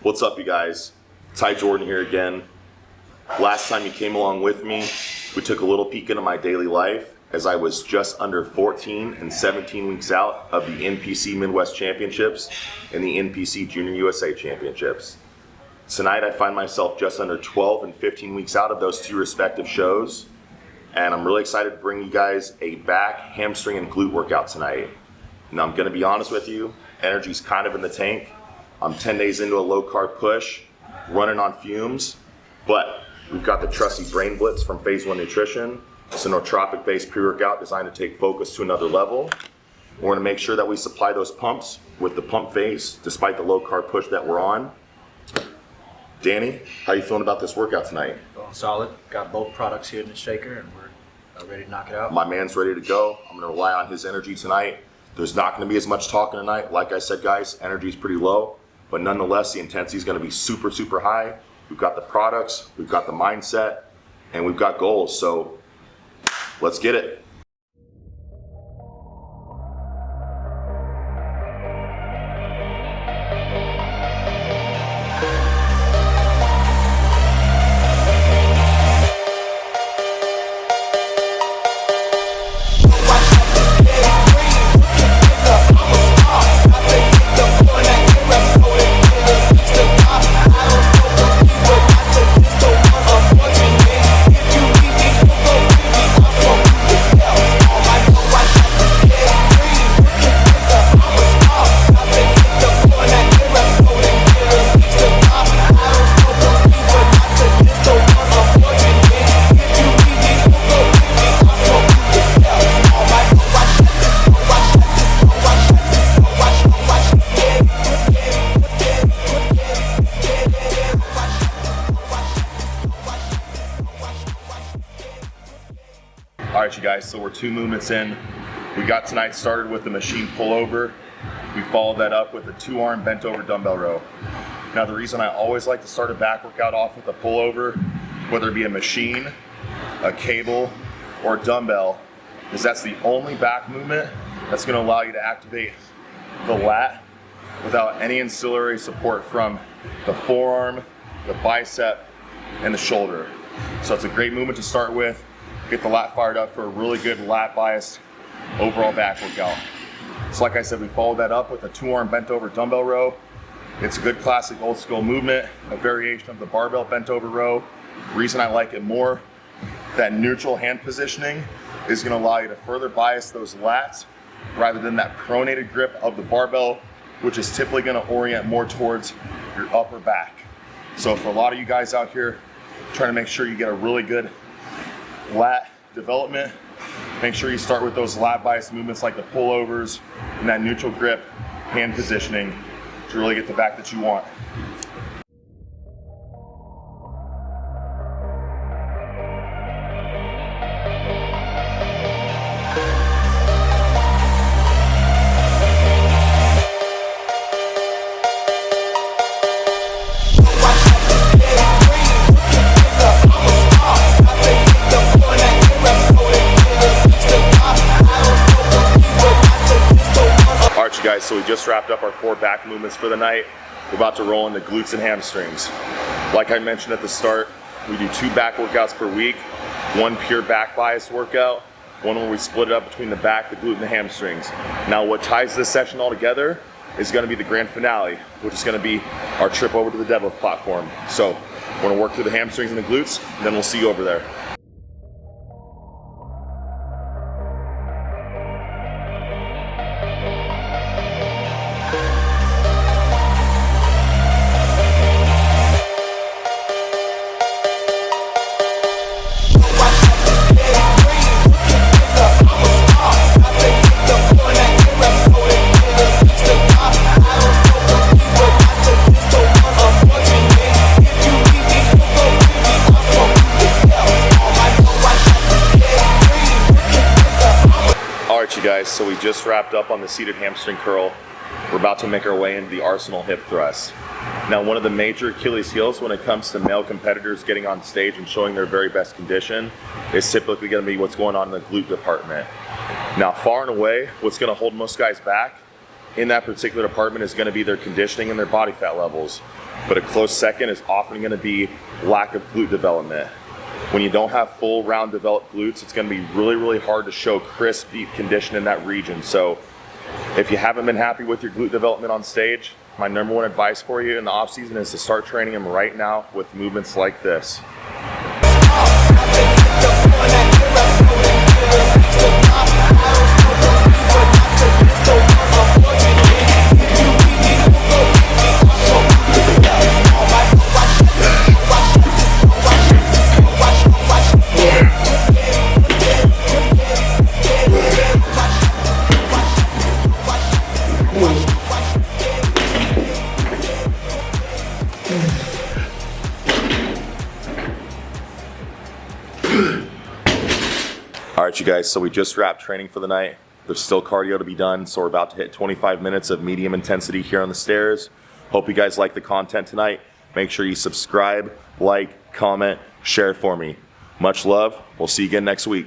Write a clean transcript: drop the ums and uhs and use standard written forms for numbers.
What's up, you guys? Ty Jordan here again. Last time you came along with me, we took a little peek into my daily life as I was just under 14 and 17 weeks out of the NPC Midwest Championships and the NPC Jr USA Championships. Tonight I find myself just under 12 and 15 weeks out of those two respective shows, and I'm really excited to bring you guys a back, hamstring, and glute workout tonight. Now I'm going to be honest with you, energy's kind of in the tank. I'm 10 days into a low carb push, running on fumes, but we've got the trusty Brain Blitz from Phase 1 Nutrition. It's a nootropic based pre-workout designed to take focus to another level. We're going to make sure that we supply those pumps with the pump phase despite the low carb push that we're on. Danny, how you feeling about this workout tonight? Feeling solid. Got both products here in the shaker and we're ready to knock it out. My man's ready to go. I'm going to rely on his energy tonight. There's not going to be as much talking tonight. Like I said, guys, energy is pretty low. But nonetheless, the intensity is going to be super, super high. We've got the products, we've got the mindset, and we've got goals. So let's get it. All right, you guys, so we're 2 movements in. We got tonight started with the machine pullover. We followed that up with a 2-arm bent over dumbbell row. Now, the reason I always like to start a back workout off with a pullover, whether it be a machine, a cable, or a dumbbell, is that's the only back movement that's gonna allow you to activate the lat without any ancillary support from the forearm, the bicep, and the shoulder. So it's a great movement to start with. Get the lat fired up for a really good lat biased overall back workout. So like I said, we followed that up with a 2-arm bent over dumbbell row. It's a good classic old school movement, a variation of the barbell bent over row. The reason I like it more, that neutral hand positioning is gonna allow you to further bias those lats rather than that pronated grip of the barbell, which is typically gonna orient more towards your upper back. So for a lot of you guys out here trying to make sure you get a really good lat development, make sure you start with those lat bias movements like the pullovers and that neutral grip hand positioning to really get the back that you want. Guys, so we just wrapped up our 4 back movements for the night. We're about to roll into glutes and hamstrings. Like I mentioned at the start, we do 2 back workouts per week, 1 pure back bias workout, 1 where we split it up between the back, the glute, and the hamstrings. Now what ties this session all together is going to be the grand finale, which is going to be our trip over to the deadlift platform. So we're going to work through the hamstrings and the glutes, and then we'll see you over there. Guys, so we just wrapped up on the seated hamstring curl. We're about to make our way into the Arsenal hip thrust. Now, one of the major Achilles heels when it comes to male competitors getting on stage and showing their very best condition is typically going to be what's going on in the glute department. Now, far and away, what's going to hold most guys back in that particular department is going to be their conditioning and their body fat levels. But a close second is often going to be lack of glute development. When you don't have full round developed glutes, it's going to be really, really hard to show crisp, deep condition in that region. So if you haven't been happy with your glute development on stage, my number one advice for you in the off season is to start training them right now with movements like this. All right, you guys, so we just wrapped training for the night. There's still cardio to be done, so we're about to hit 25 minutes of medium intensity here on the stairs. Hope you guys like the content tonight. Make sure you subscribe, like, comment, share for me. Much love. We'll see you again next week.